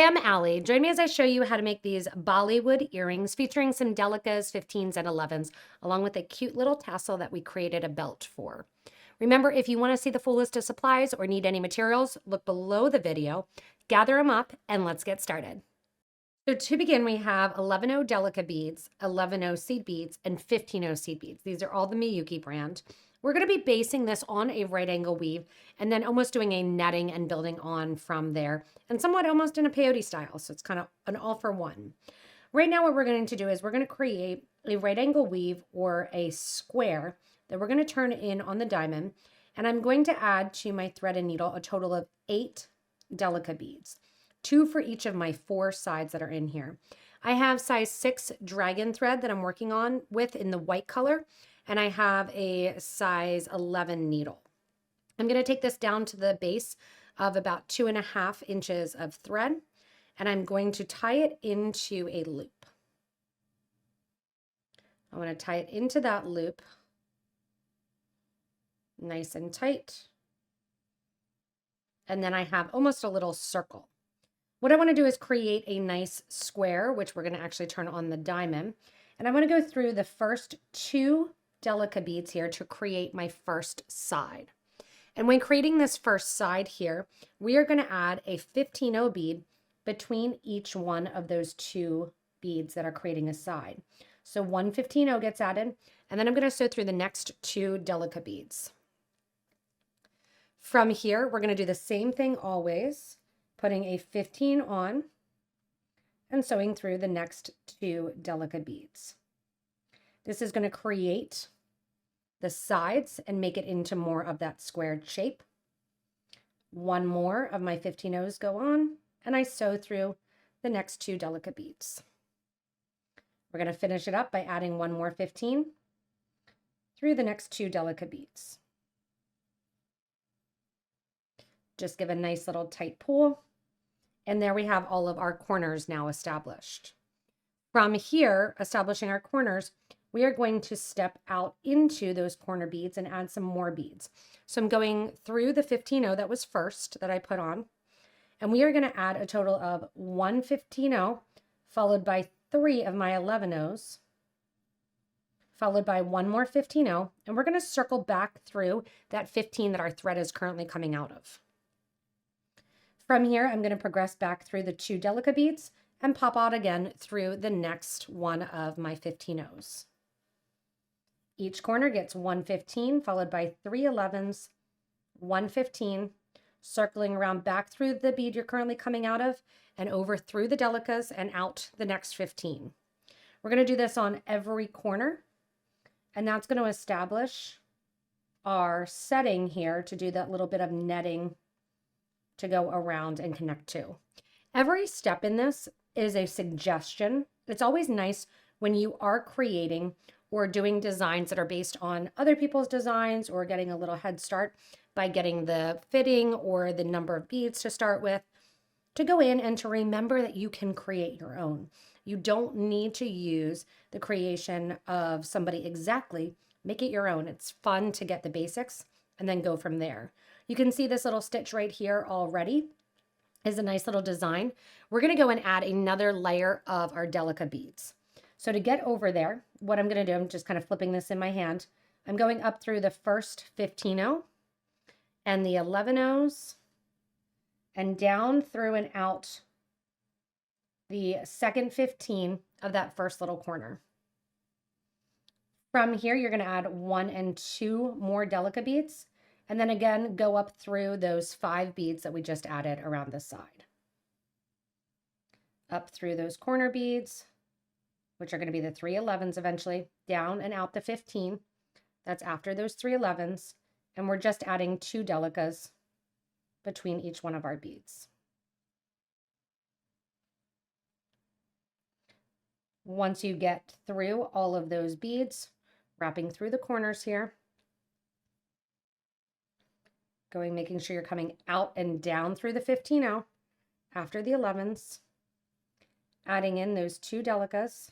Hi, I'm Allie. Join me as I show you how to make these Bollywood earrings featuring some delicas, 15s, and 11s, along with a cute little tassel that we created a belt for. Remember, if you want to see the full list of supplies or need any materials, look below the video, gather them up, and let's get started. So to begin, we have 11O Delica beads, 11O seed beads, and 15O seed beads. These are all the Miyuki brand. We're going to be basing this on a right angle weave and then almost doing a netting and building on from there, and somewhat almost in a peyote style. So it's kind of an all for one. Right now what we're going to do is we're going to create a right angle weave or a square that we're going to turn in on the diamond, and I'm going to add to my thread and needle a total of 8 Delica beads. 2 for each of my 4 sides that are in here. I have size 6 dragon thread that I'm working on with in the white color, and I have a size 11 needle. I'm going to take this down to the base of about 2.5 inches of thread, and I'm going to tie it into a loop. I want to tie it into that loop nice and tight, and then I have almost a little circle. What I want to do is create a nice square, which we're going to actually turn on the diamond. And I'm going to go through the first 2 Delica beads here to create my first side. And when creating this first side here, we are going to add a 15O bead between each one of those 2 beads that are creating a side. So one 15O gets added, and then I'm going to sew through the next 2 Delica beads. From here, we're going to do the same thing always, putting a 15 on and sewing through the next 2 Delica beads. This is going to create the sides and make it into more of that squared shape. One more of my 15Os go on, and I sew through the next 2 Delica beads. We're going to finish it up by adding one more 15 through the next 2 Delica beads. Just give a nice little tight pull. And there we have all of our corners now established. From here, establishing our corners, we are going to step out into those corner beads and add some more beads. So I'm going through the 15O that was first that I put on, and we are going to add a total of 1 15O, followed by 3 of my 11Os, followed by one more 15O, and we're going to circle back through that 15 that our thread is currently coming out of. From here, I'm going to progress back through the 2 Delica beads and pop out again through the next one of my 15Os. Each corner gets 1 15, followed by 3 11s, 1 15, circling around back through the bead you're currently coming out of and over through the Delicas and out the next 15. We're going to do this on every corner, and that's going to establish our setting here to do that little bit of netting to go around and connect to. Every step in this is a suggestion. It's always nice when you are creating or doing designs that are based on other people's designs or getting a little head start by getting the fitting or the number of beads to start with, to go in and to remember that you can create your own. You don't need to use the creation of somebody exactly. Make it your own. It's fun to get the basics and then go from there. You can see this little stitch right here already is a nice little design. We're going to go and add another layer of our Delica beads. So to get over there, what I'm going to do, I'm just kind of flipping this in my hand. I'm going up through the first 15O and the 11Os and down through and out the second 15 of that first little corner. From here, you're going to add 1 and 2 more Delica beads. And then again, go up through those 5 beads that we just added around the side. Up through those corner beads, which are going to be the 3 11s eventually, down and out the 15. That's after those 3 11s. And we're just adding 2 Delicas between each one of our beads. Once you get through all of those beads, wrapping through the corners here, making sure you're coming out and down through the 15O after the 11s, adding in those 2 Delicas,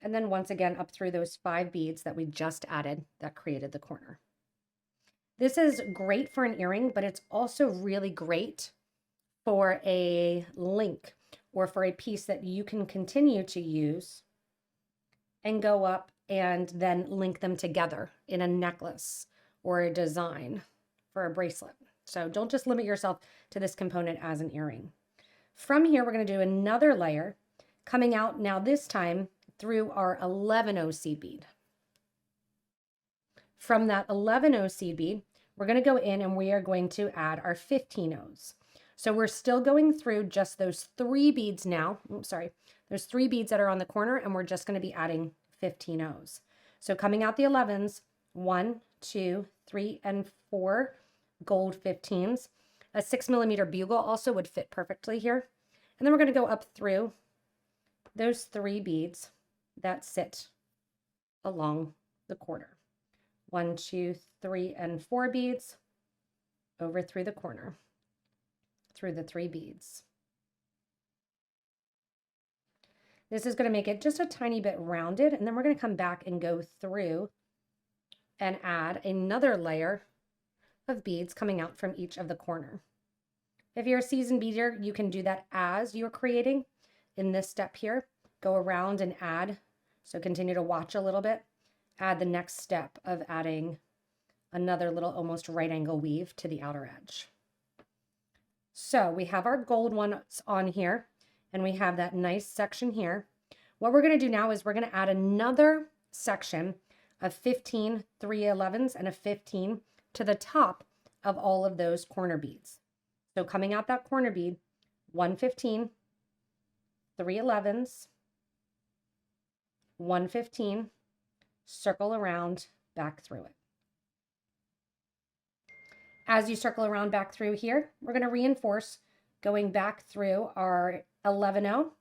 and then once again up through those 5 beads that we just added that created the corner. This is great for an earring, but it's also really great for a link or for a piece that you can continue to use and go up and then link them together in a necklace or a design for a bracelet. So don't just limit yourself to this component as an earring. From here, we're going to do another layer coming out now this time through our 11-0 seed bead. From that 11-0 seed bead, we're going to go in and we are going to add our 15-0s. So we're still going through just those 3 beads now. Oops, sorry. There's 3 beads that are on the corner and we're just going to be adding 15-0s. So coming out the 11s, 1, 2, 3, and 4 gold 15s. A 6mm bugle also would fit perfectly here. And then we're going to go up through those 3 beads that sit along the corner. 1, 2, 3, and 4 beads over through the corner, through the 3 beads. This is going to make it just a tiny bit rounded, and then we're going to come back and go through and add another layer of beads coming out from each of the corner. If you're a seasoned beader, you can do that as you're creating in this step here. Go around and add. So continue to watch a little bit. Add the next step of adding another little almost right angle weave to the outer edge. So we have our gold ones on here and we have that nice section here. What we're going to do now is we're going to add another section of 15 3/11s and a 15 to the top of all of those corner beads. So coming out that corner bead, 1 15, 3/11s, 1 15, circle around back through it. As you circle around back through here, we're going to reinforce going back through our 11-0,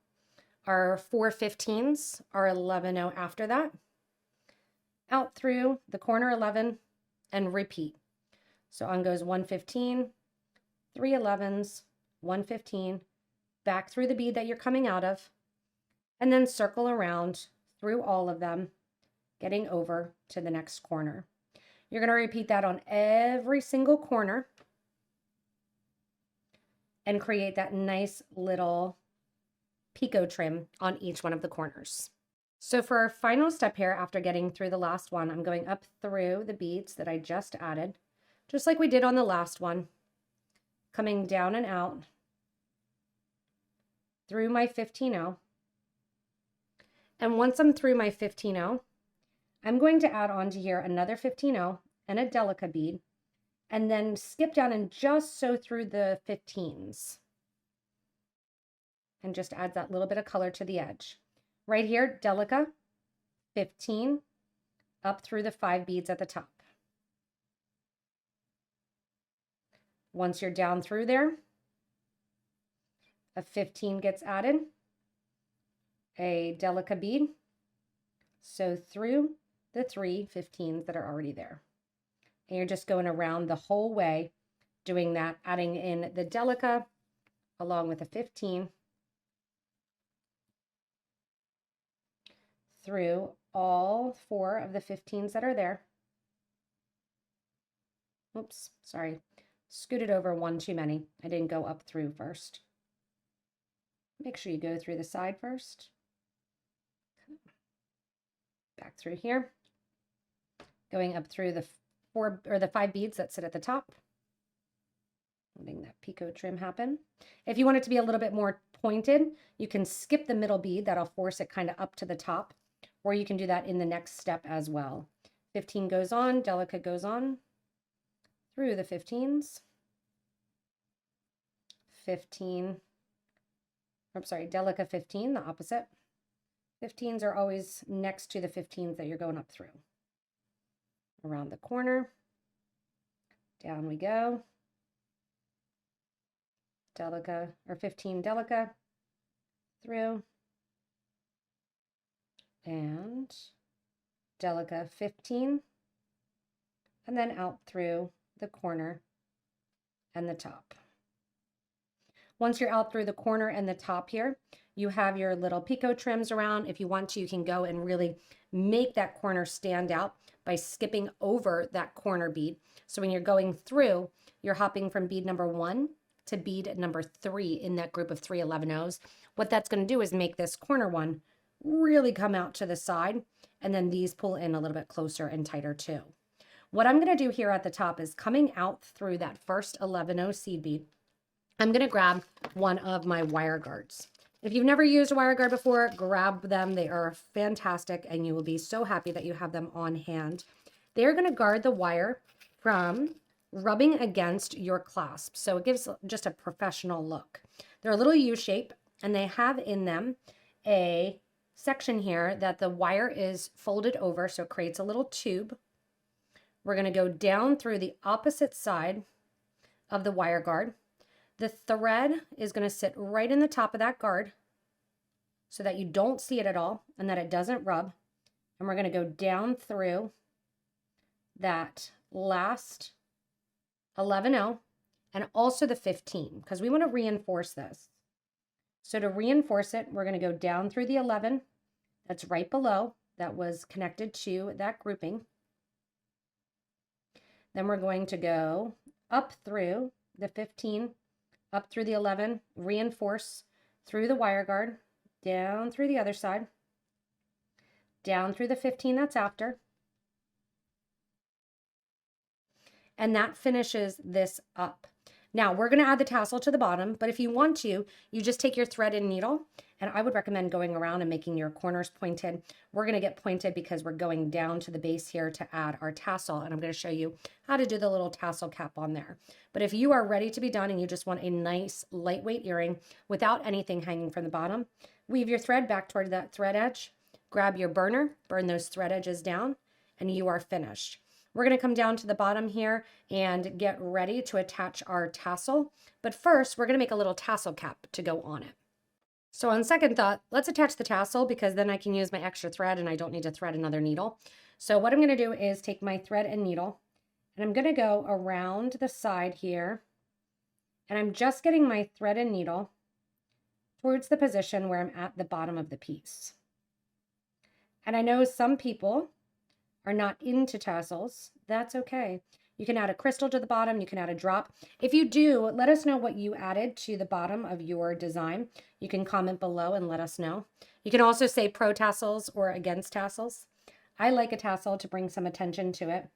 our 4 15s, our 11-0 after that, out through the corner 11 and repeat. So on goes 1 15, 3/11s, 1 15, back through the bead that you're coming out of, and then circle around through all of them, getting over to the next corner. You're going to repeat that on every single corner and create that nice little picot trim on each one of the corners. So for our final step here, after getting through the last one, I'm going up through the beads that I just added, just like we did on the last one, coming down and out through my 15-0. And once I'm through my 15-0, I'm going to add onto here another 15-0 and a delica bead, and then skip down and just sew through the 15s. And just adds that little bit of color to the edge. Right here, delica, 15, up through the 5 beads at the top. Once you're down through there, a 15 gets added, a delica bead, sew through the 3 15s that are already there. And you're just going around the whole way doing that, adding in the delica along with a 15 through all 4 of the 15s that are there. Oops, sorry. Scooted over one too many. I didn't go up through first. Make sure you go through the side first. Back through here. Going up through the 4 or the 5 beads that sit at the top. Letting that picot trim happen. If you want it to be a little bit more pointed, you can skip the middle bead. That'll force it kind of up to the top. Or you can do that in the next step as well. 15 goes on, delica goes on through the 15s. 15, I'm sorry, delica 15, the opposite. 15s are always next to the 15s that you're going up through. Around the corner, down we go. Delica, or 15 delica through. And delica 15, and then out through the corner and the top. Once you're out through the corner and the top here, you have your little picot trims around. If you want to, you can go and really make that corner stand out by skipping over that corner bead. So when you're going through, you're hopping from bead number 1 to bead number 3 in that group of 3 11-0s. What that's going to do is make this corner one really come out to the side, and then these pull in a little bit closer and tighter too. What I'm going to do here at the top is coming out through that first 11-0 seed bead, I'm going to grab one of my wire guards. If you've never used a wire guard before, grab them. They are fantastic, and you will be so happy that you have them on hand. They're going to guard the wire from rubbing against your clasp, so it gives just a professional look. They're a little U-shape, and they have in them a section here that the wire is folded over, so it creates a little tube. We're going to go down through the opposite side of the wire guard. The thread is going to sit right in the top of that guard so that you don't see it at all and that it doesn't rub. And we're going to go down through that last 11-0 and also the 15 because we want to reinforce this. So to reinforce it, we're going to go down through the 11 that's right below that was connected to that grouping. Then we're going to go up through the 15, up through the 11, reinforce through the wire guard, down through the other side, down through the 15 that's after. And that finishes this up. Now we're going to add the tassel to the bottom, but if you want to, you just take your thread and needle, and I would recommend going around and making your corners pointed. We're going to get pointed because we're going down to the base here to add our tassel, and I'm going to show you how to do the little tassel cap on there. But if you are ready to be done and you just want a nice lightweight earring without anything hanging from the bottom, weave your thread back toward that thread edge, grab your burner, burn those thread edges down, and you are finished. We're going to come down to the bottom here and get ready to attach our tassel. But first, we're going to make a little tassel cap to go on it. So on second thought, let's attach the tassel because then I can use my extra thread and I don't need to thread another needle. So what I'm going to do is take my thread and needle, and I'm going to go around the side here, and I'm just getting my thread and needle towards the position where I'm at the bottom of the piece. And I know some people are not into tassels. That's okay. You can add a crystal to the bottom. You can add a drop. If you do, let us know what you added to the bottom of your design. You can comment below and let us know. You can also say pro tassels or against tassels. I like a tassel to bring some attention to it.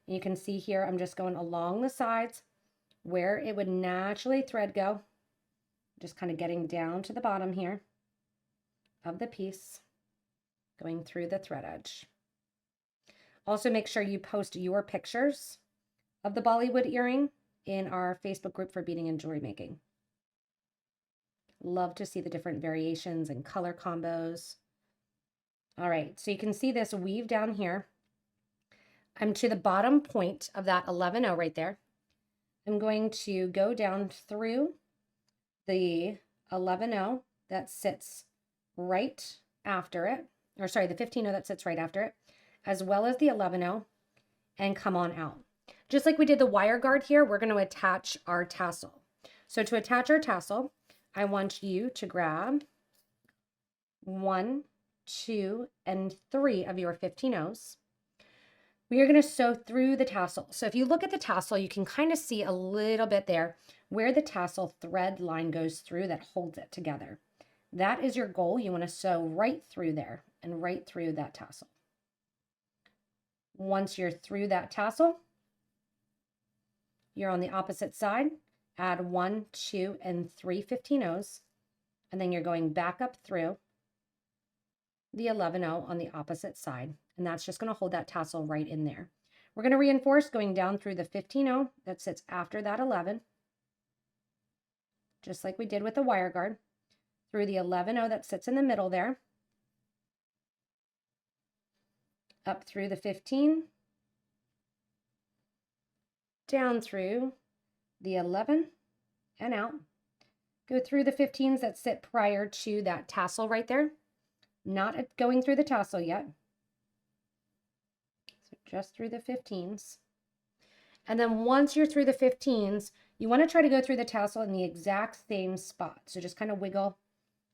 You can see here, I'm just going along the sides where it would naturally thread go. Just kind of getting down to the bottom here of the piece, going through the thread edge. Also, make sure you post your pictures of the Bollywood earring in our Facebook group for beading and jewelry making. Love to see the different variations and color combos. All right, so you can see this weave down here. I'm to the bottom point of that 11-0 right there. I'm going to go down through the 11-0 that sits right after it, or sorry, the 15-0 that sits right after it, as well as the 11-0, and come on out. Just like we did the wire guard here, we're going to attach our tassel. So to attach our tassel, I want you to grab 1, 2, and 3 of your 15-0s. We are going to sew through the tassel. So if you look at the tassel, you can kind of see a little bit there where the tassel thread line goes through that holds it together. That is your goal. You want to sew right through there and right through that tassel. Once you're through that tassel, you're on the opposite side. Add 1, 2, and 3 15-0s, and then you're going back up through the 11-0 on the opposite side, and that's just going to hold that tassel right in there. We're going to reinforce going down through the 15-0 that sits after that 11, just like we did with the wire guard, through the 11-0 that sits in the middle there, up through the 15, down through the 11 and out. Go through the 15s that sit prior to that tassel right there. Not going through the tassel yet. So just through the 15s. And then once you're through the 15s, you want to try to go through the tassel in the exact same spot. So just kind of wiggle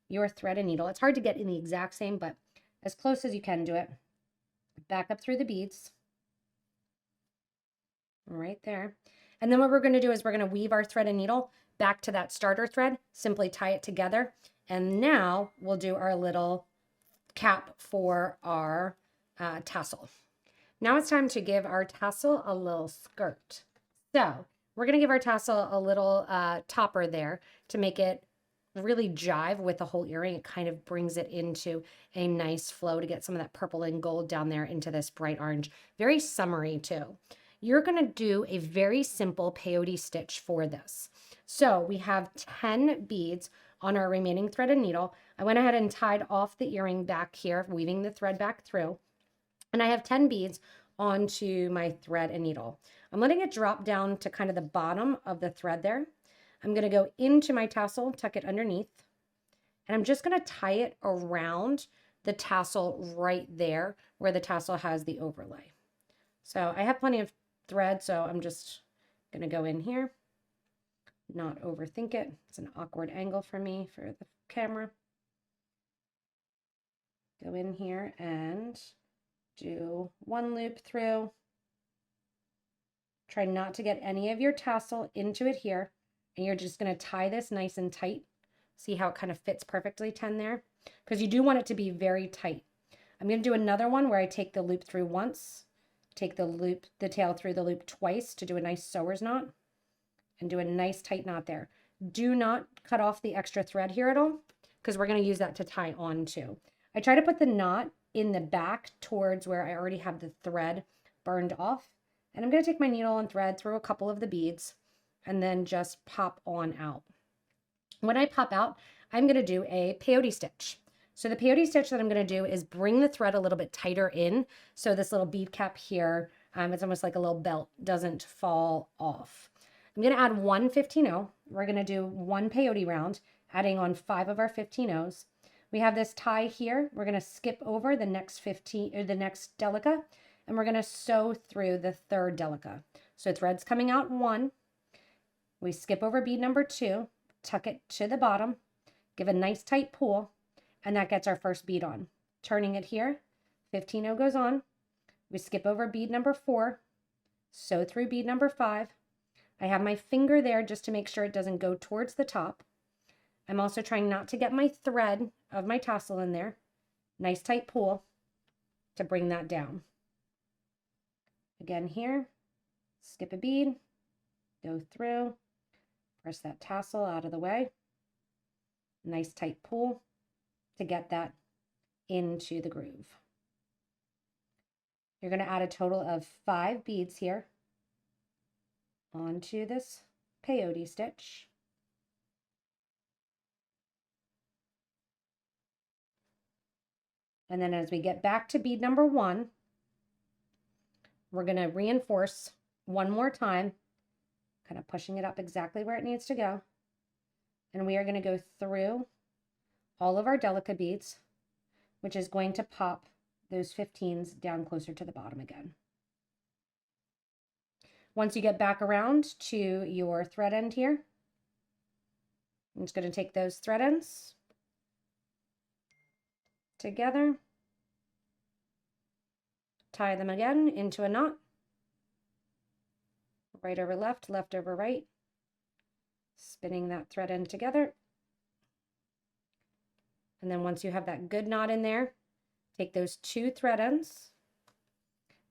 your thread and needle. It's hard to get in the exact same, but as close as you can do it. Back up through the beads. Right there. And then what we're going to do is we're going to weave our thread and needle back to that starter thread, simply tie it together. And now we'll do our little cap for our tassel. Now it's time to give our tassel a little skirt. So we're going to give our tassel a little topper there to make it really jive with the whole earring. It kind of brings it into a nice flow to get some of that purple and gold down there into this bright orange. Very summery too. You're going to do a very simple peyote stitch for this. So we have 10 beads on our remaining thread and needle. I went ahead and tied off the earring back here, weaving the thread back through. And I have 10 beads onto my thread and needle. I'm letting it drop down to kind of the bottom of the thread there. I'm going to go into my tassel, tuck it underneath, and I'm just going to tie it around the tassel right there where the tassel has the overlay. So I have plenty of thread, so I'm just going to go in here, not overthink it. It's an awkward angle for me for the camera. Go in here and do one loop through. Try not to get any of your tassel into it here. And you're just going to tie this nice and tight. See how it kind of fits perfectly 10 there? Because you do want it to be very tight. I'm going to do another one where I take the loop through once, take the tail through the loop twice to do a nice sewer's knot, and do a nice tight knot there. Do not cut off the extra thread here at all, because we're going to use that to tie on too. I try to put the knot in the back towards where I already have the thread burned off. And I'm going to take my needle and thread through a couple of the beads and then just pop on out. When I pop out, I'm going to do a peyote stitch. So the peyote stitch that I'm going to do is bring the thread a little bit tighter in. So this little bead cap here, it's almost like a little belt, doesn't fall off. I'm going to add one 15-0. We're going to do one peyote round, adding on 5 of our 15-0s. We have this tie here. We're going to skip over the next the next delica, and we're going to sew through the third delica. So thread's coming out 1. We skip over bead number 2, tuck it to the bottom, give a nice tight pull, and that gets our first bead on. Turning it here, 15-0 goes on. We skip over bead number 4, sew through bead number 5. I have my finger there just to make sure it doesn't go towards the top. I'm also trying not to get my thread of my tassel in there. Nice tight pull to bring that down. Again here, skip a bead, go through, press that tassel out of the way. Nice tight pull to get that into the groove. You're going to add a total of 5 beads here onto this peyote stitch. And then as we get back to bead number 1, we're going to reinforce one more time, kind of pushing it up exactly where it needs to go. And we are going to go through all of our delica beads, which is going to pop those 15s down closer to the bottom again. Once you get back around to your thread end here, I'm just going to take those thread ends together, tie them again into a knot, right over left, left over right, spinning that thread end together. And then once you have that good knot in there, take those 2 thread ends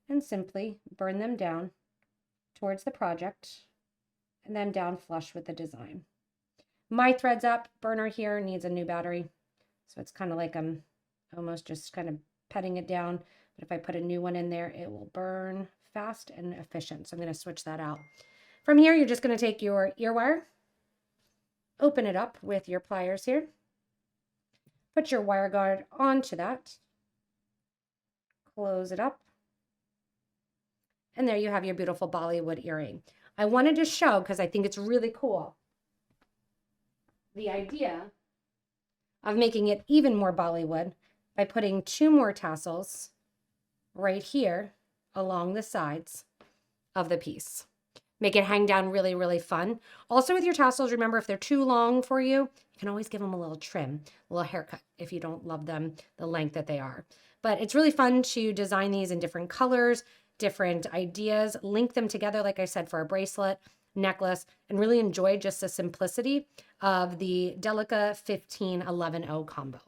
and simply burn them down towards the project and then down flush with the design. My thread's up, burner here needs a new battery. So it's kind of like I'm almost just kind of petting it down. But if I put a new one in there, it will burn fast and efficient. So I'm going to switch that out. From here, you're just going to take your ear wire, open it up with your pliers here, put your wire guard onto that, close it up, and there you have your beautiful Bollywood earring. I wanted to show, because I think it's really cool, the idea of making it even more Bollywood by putting 2 more tassels right here along the sides of the piece. Make it hang down really, really fun. Also with your tassels, remember if they're too long for you, you can always give them a little trim, a little haircut if you don't love them the length that they are. But it's really fun to design these in different colors. different ideas, link them together, like I said, for a bracelet, necklace, and really enjoy just the simplicity of the Delica 15110 combo.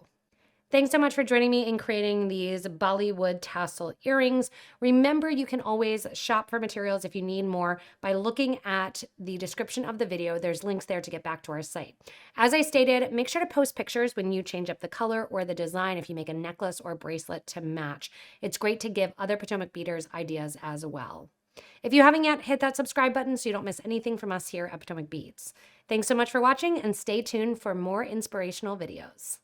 Thanks so much for joining me in creating these Bollywood tassel earrings. Remember, you can always shop for materials if you need more by looking at the description of the video. There's links there to get back to our site. As I stated, make sure to post pictures when you change up the color or the design if you make a necklace or bracelet to match. It's great to give other Potomac beaders ideas as well. If you haven't yet, hit that subscribe button so you don't miss anything from us here at Potomac Beads. Thanks so much for watching, and stay tuned for more inspirational videos.